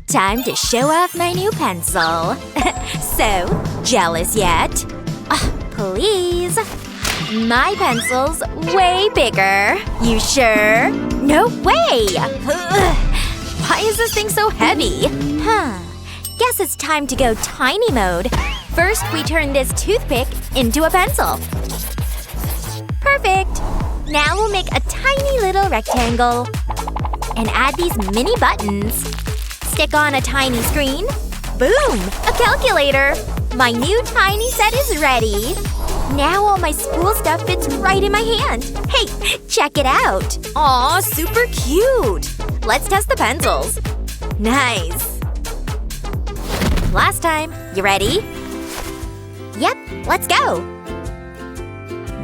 Time to show off my new pencil. So, jealous yet? Please. My pencil's way bigger. You sure? No way! Why is this thing so heavy? Guess it's time to go tiny mode. First, we turn this toothpick into a pencil. Perfect! Now we'll make a tiny little rectangle. And add these mini buttons. Stick on a tiny screen. Boom! A calculator! My new tiny set is ready. Now all my school stuff fits right in my hand. Hey, check it out! Aw, super cute! Let's test the pencils. Nice! Last time. You ready? Yep, let's go!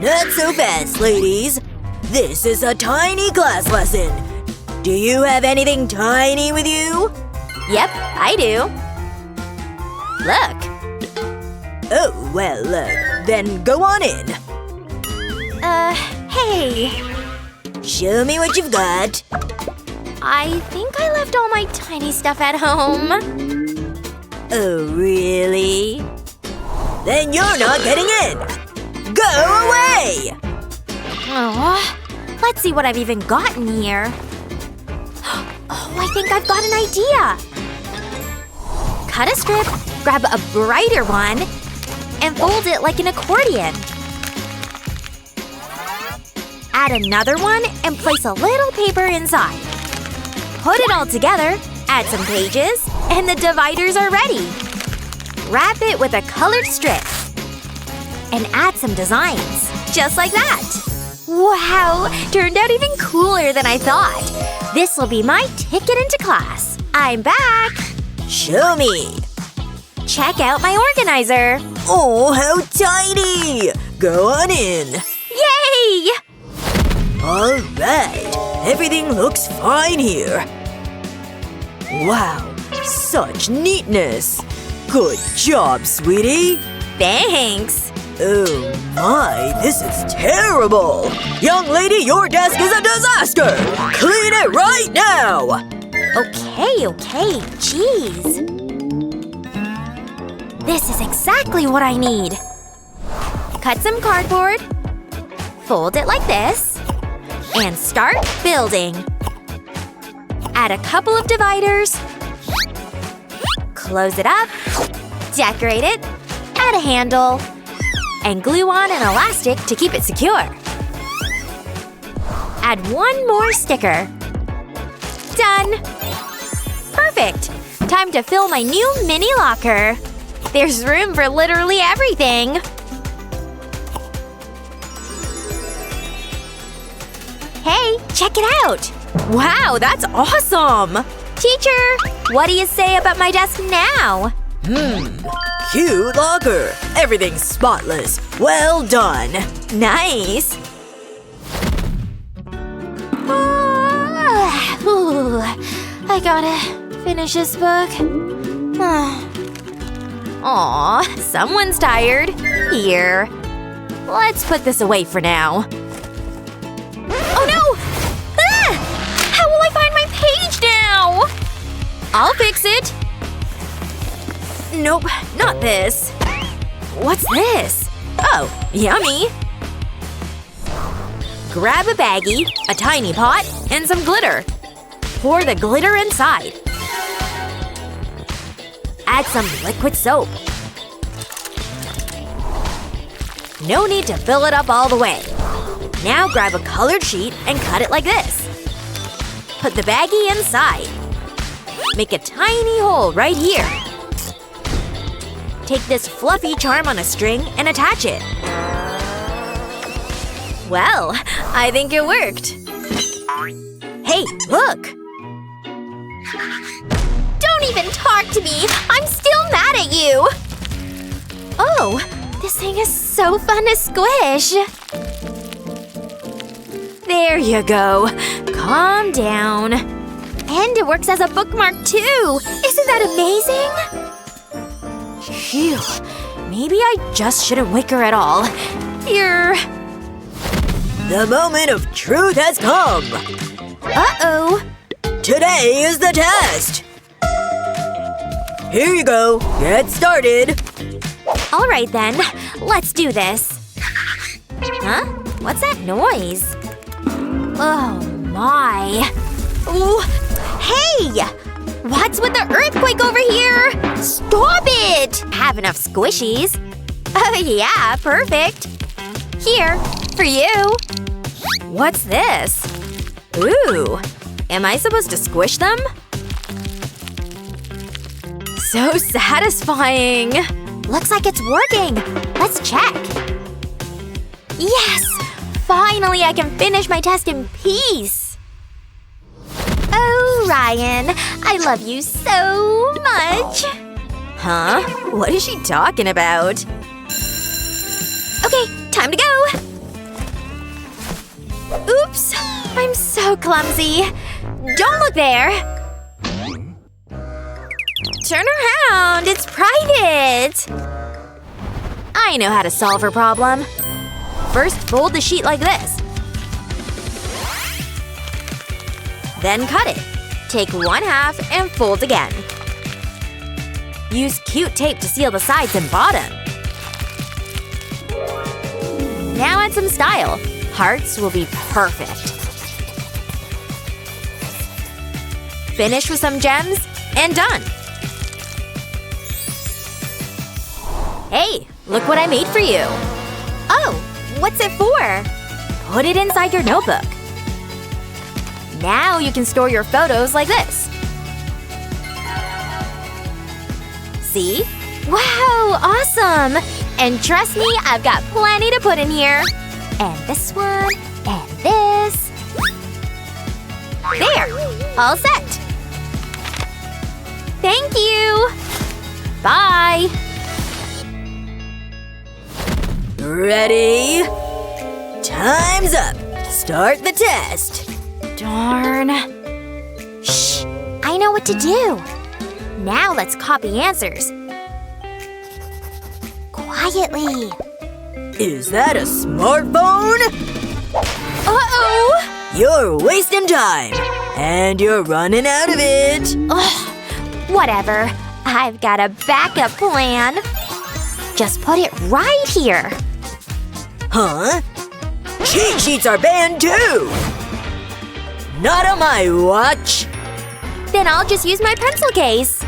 Not so fast, ladies. This is a tiny class lesson. Do you have anything tiny with you? Yep, I do. Look. Oh, well, then go on in. Hey. Show me what you've got. I think I left all my tiny stuff at home. Oh, really? Then you're not getting in! Go away! Oh, let's see what I've even got in here. Oh, I think I've got an idea! Cut a strip, grab a brighter one, and fold it like an accordion. Add another one and place a little paper inside. Put it all together, add some pages, and the dividers are ready. Wrap it with a colored strip. And add some designs. Just like that. Wow! Turned out even cooler than I thought. This will be my ticket into class. I'm back! Show me! Check out my organizer! Oh, how tiny! Go on in! Yay! Alright, everything looks fine here. Wow, such neatness! Good job, sweetie! Thanks! Oh my, this is terrible! Young lady, your desk is a disaster! Clean it right now! Okay. Jeez. This is exactly what I need. Cut some cardboard. Fold it like this. And start building. Add a couple of dividers. Close it up. Decorate it. Add a handle. And glue on an elastic to keep it secure. Add one more sticker. Done! Perfect! Time to fill my new mini locker. There's room for literally everything. Hey, check it out! Wow, that's awesome! Teacher, what do you say about my desk now? Cute locker. Everything's spotless. Well done. Nice! I gotta finish this book. Aw, someone's tired. Here. Let's put this away for now. Oh no! How will I find my page now? I'll fix it. Nope, not this. What's this? Oh, yummy. Grab a baggie, a tiny pot, and some glitter. Pour the glitter inside. Add some liquid soap. No need to fill it up all the way. Now grab a colored sheet and cut it like this. Put the baggie inside. Make a tiny hole right here. Take this fluffy charm on a string and attach it. Well, I think it worked. Hey, look! Don't even talk to me! I'm still mad at you! Oh, this thing is so fun to squish! There you go. Calm down. And it works as a bookmark, too! Isn't that amazing? Phew. Maybe I just shouldn't wake her at all. Here. The moment of truth has come! Uh-oh. Today is the test! Here you go. Get started. Alright then, let's do this. Huh? What's that noise? Oh my. Ooh. Hey! What's with the earthquake over here? Stop it! Have enough squishies. Oh yeah, perfect. Here, for you. What's this? Ooh. Am I supposed to squish them? So satisfying. Looks like it's working. Let's check. Yes! Finally I can finish my test in peace. Oh, Ryan. I love you so much. Huh? What is she talking about? Okay, time to go! Oops! I'm so clumsy. Don't look there! Turn around! It's private! I know how to solve her problem. First, fold the sheet like this. Then cut it. Take 1/2 and fold again. Use cute tape to seal the sides and bottom. Now add some style. Hearts will be perfect. Finish with some gems, and done! Hey, look what I made for you! Oh, what's it for? Put it inside your notebook. Now you can store your photos like this. See? Wow, awesome! And trust me, I've got plenty to put in here. And this one, and this. There! All set! Thank you! Bye! Ready? Time's up! Start the test! Darn. Shh! I know what to do! Now let's copy answers. Quietly. Is that a smartphone? Uh-oh! You're wasting time! And you're running out of it! Ugh. Whatever. I've got a backup plan. Just put it right here. Huh? Cheat sheets are banned too! Not on my watch! Then I'll just use my pencil case.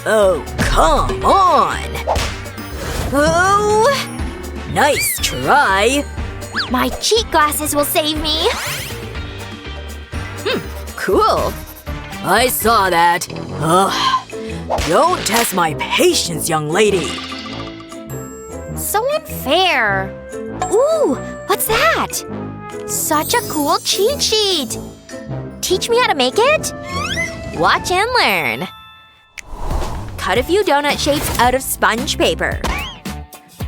Oh, come on! Oh! Nice try! My cheat glasses will save me. Cool. I saw that. Ugh. Don't test my patience, young lady. So unfair. Ooh, what's that? Such a cool cheat sheet. Teach me how to make it? Watch and learn. Cut a few donut shapes out of sponge paper.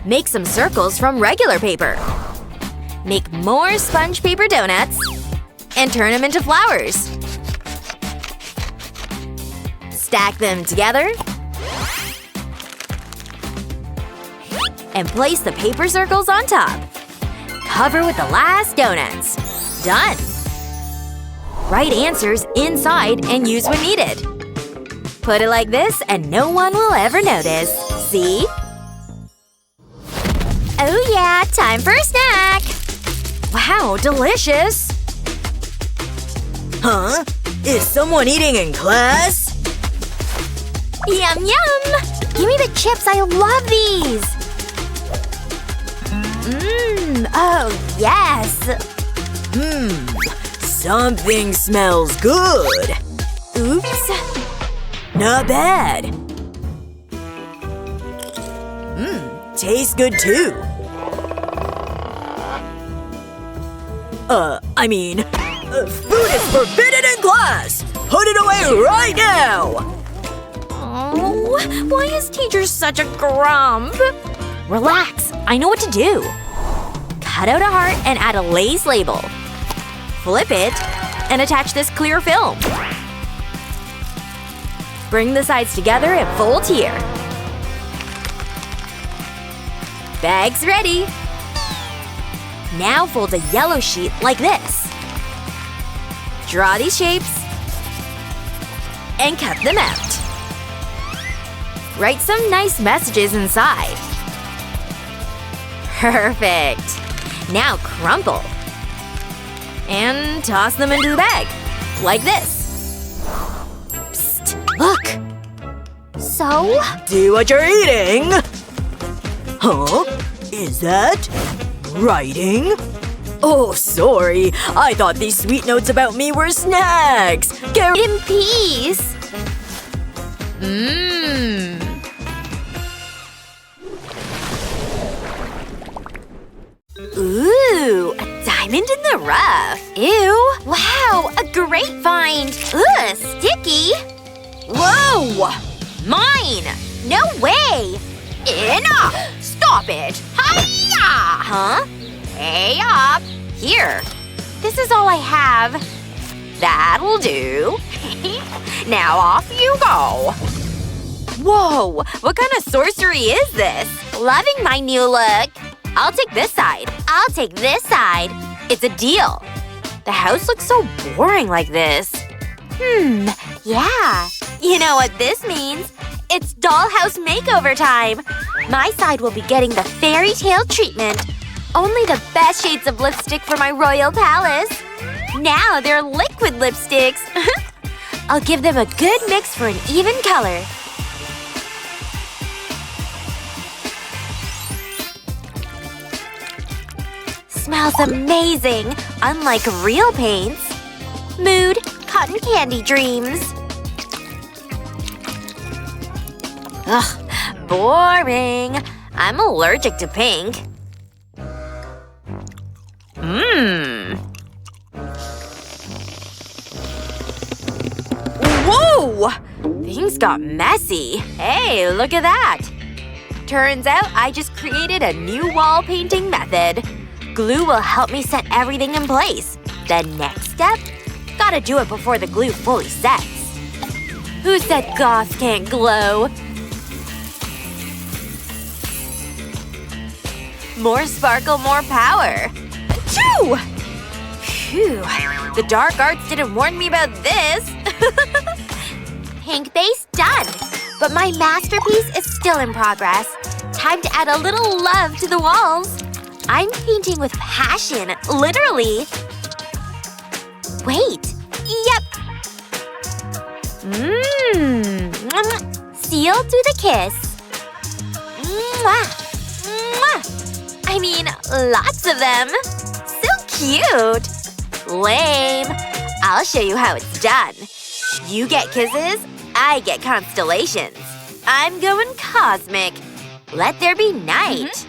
Make some circles from regular paper. Make more sponge paper donuts. And turn them into flowers. Stack them together. And place the paper circles on top. Cover with the last donuts. Done! Write answers inside and use when needed. Put it like this and no one will ever notice. See? Oh yeah, time for a snack! Wow, delicious! Huh? Is someone eating in class? Yum yum! Give me the chips, I love these! Oh yes! Something smells good. Oops. Not bad. Tastes good too. Food is forbidden in class! Put it away right now! Oh, why is teacher such a grump? Relax, I know what to do. Cut out a heart and add a lace label. Flip it and attach this clear film. Bring the sides together and fold here. Bag's ready! Now fold a yellow sheet like this. Draw these shapes and cut them out. Write some nice messages inside. Perfect. Now crumple. And toss them into the bag. Like this. Psst. Look. So? Do what you're eating! Huh? Is that… writing? Oh, sorry. I thought these sweet notes about me were snacks. Get In peace. Mmm. Ooh, a diamond in the rough. Ew. Wow, a great find. Ugh, sticky. Whoa! Mine! No way! Enough! Stop it! Hi-ya! Huh? Hey up! Here. This is all I have. That'll do. Now off you go. Whoa! What kind of sorcery is this? Loving my new look. I'll take this side. I'll take this side. It's a deal. The house looks so boring like this. Yeah. You know what this means? It's dollhouse makeover time! My side will be getting the fairy tale treatment. Only the best shades of lipstick for my royal palace. Now they're liquid lipsticks. I'll give them a good mix for an even color. Smells amazing, unlike real paints. Mood, cotton candy dreams. Ugh, boring. I'm allergic to pink. Whoa! Things got messy. Hey, look at that. Turns out I just created a new wall painting method. Glue will help me set everything in place. The next step? Gotta do it before the glue fully sets. Who said goths can't glow? More sparkle, more power. Achoo! Phew. The dark arts didn't warn me about this. Pink base done. But my masterpiece is still in progress. Time to add a little love to the walls. I'm painting with passion, literally. Wait. Yep. Sealed with a kiss. Mwah. Mwah. I mean, lots of them. So cute. Lame. I'll show you how it's done. You get kisses, I get constellations. I'm going cosmic. Let there be night.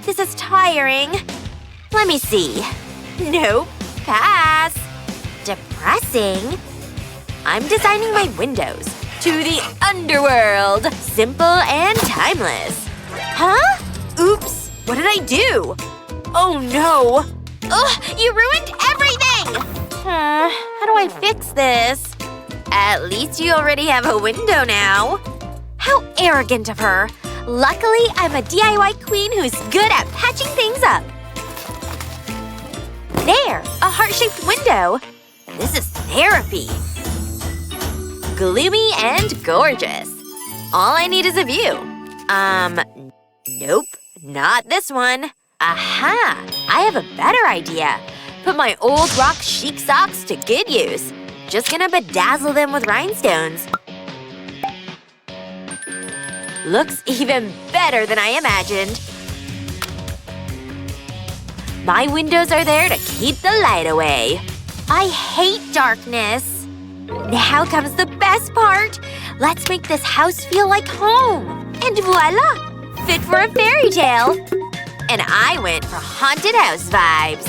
This is tiring. Let me see. Nope. Pass. Depressing. I'm designing my windows. To the underworld. Simple and timeless. Huh? Oops. What did I do? Oh no. Ugh, you ruined everything! How do I fix this? At least you already have a window now. How arrogant of her. Luckily, I'm a DIY queen who's good at patching things up. There! A heart-shaped window. This is therapy. Gloomy and gorgeous. All I need is a view. Nope. Not this one. Aha! I have a better idea. Put my old rock chic socks to good use. Just gonna bedazzle them with rhinestones. Looks even better than I imagined. My windows are there to keep the light away. I hate darkness. Now comes the best part. Let's make this house feel like home. And voila! Fit for a fairy tale. And I went for haunted house vibes.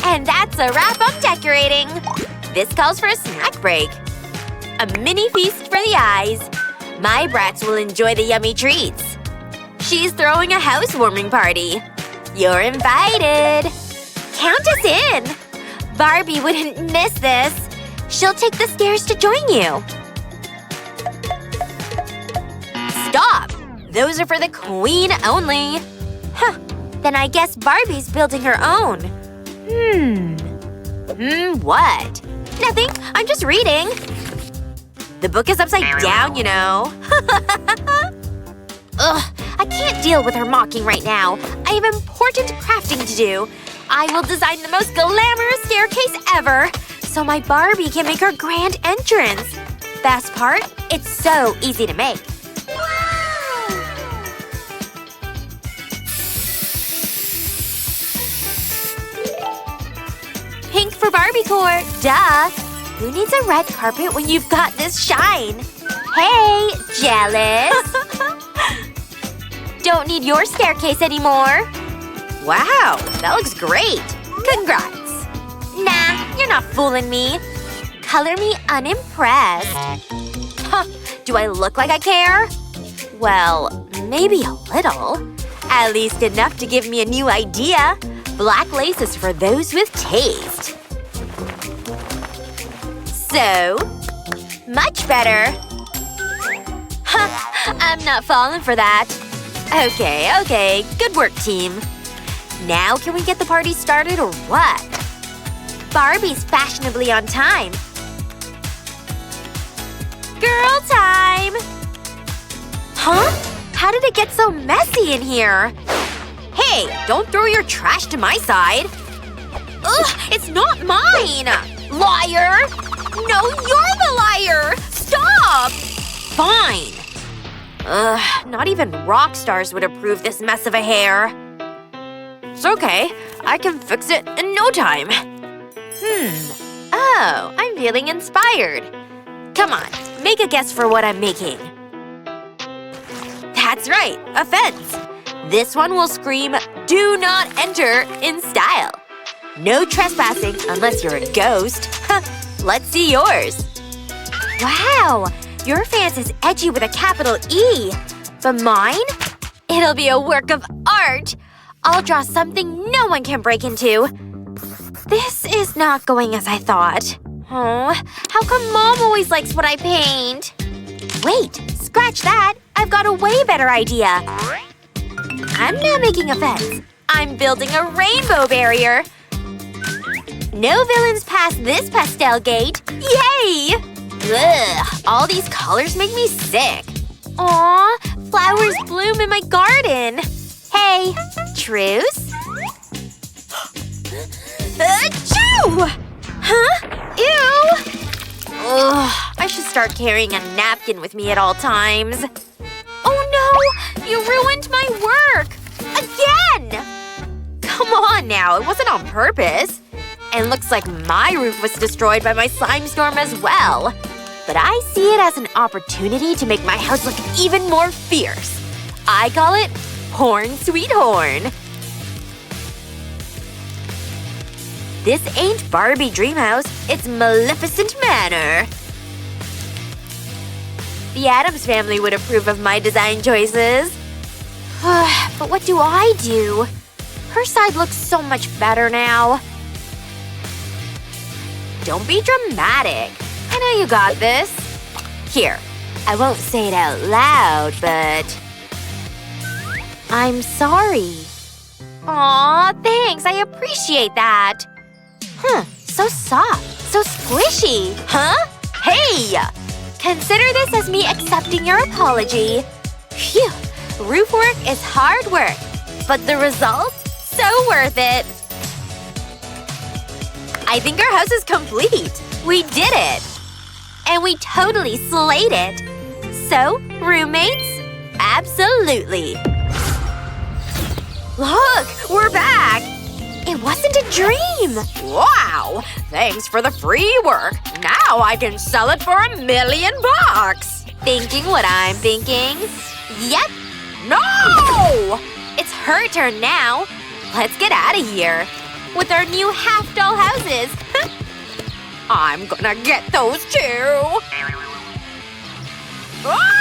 And that's a wrap on decorating. This calls for a snack break. A mini feast for the eyes. My brats will enjoy the yummy treats. She's throwing a housewarming party. You're invited. Count us in. Barbie wouldn't miss this. She'll take the stairs to join you. Stop! Those are for the queen only. Huh. Then I guess Barbie's building her own. What? Nothing. I'm just reading. The book is upside down, you know. Ugh, I can't deal with her mocking right now. I have important crafting to do. I will design the most glamorous staircase ever, so my Barbie can make her grand entrance. Best part? It's so easy to make. Pink for Barbie core, duh! Who needs a red carpet when you've got this shine? Hey, jealous? Don't need your staircase anymore. Wow, that looks great. Congrats. Nah, you're not fooling me. Color me unimpressed. Huh, do I look like I care? Well, maybe a little. At least enough to give me a new idea. Black lace is for those with taste. So, much better. Huh, I'm not falling for that. Okay, good work, team. Now can we get the party started or what? Barbie's fashionably on time. Girl time! Huh? How did it get so messy in here? Hey, don't throw your trash to my side. Ugh, it's not mine! Liar! No, you're the liar! Stop! Fine. Ugh, not even rock stars would approve this mess of a hair. It's okay. I can fix it in no time. Oh, I'm feeling inspired. Come on, make a guess for what I'm making. That's right, a fence. This one will scream, "Do not enter" in style. No trespassing unless you're a ghost. Let's see yours. Wow, your fence is edgy with a capital E. But mine? It'll be a work of art. I'll draw something no one can break into. This is not going as I thought. Oh, how come Mom always likes what I paint? Wait, scratch that. I've got a way better idea. I'm not making a fence. I'm building a rainbow barrier. No villains pass this pastel gate. Yay! Ugh, all these colors make me sick. Aw, flowers bloom in my garden. Hey, truce? Achoo! Huh? Ew! Ugh, I should start carrying a napkin with me at all times. Oh no! You ruined my work! Again! Come on now, it wasn't on purpose. And looks like my roof was destroyed by my slime storm as well. But I see it as an opportunity to make my house look even more fierce. I call it Horn Sweet Horn. This ain't Barbie Dreamhouse, it's Maleficent Manor. The Addams family would approve of my design choices. But what do I do? Her side looks so much better now. Don't be dramatic. I know you got this. Here, I won't say it out loud, but… I'm sorry. Aw, thanks, I appreciate that. So soft, so squishy. Huh? Hey! Consider this as me accepting your apology. Phew, roof work is hard work, but the result? So worth it. I think our house is complete. We did it. And we totally slayed it. So, roommates? Absolutely. Look! We're back! It wasn't a dream! Wow! Thanks for the free work. Now I can sell it for $1 million! Thinking what I'm thinking? Yep! No! It's her turn now. Let's get out of here. With our new half-doll houses. I'm gonna get those too. Ah!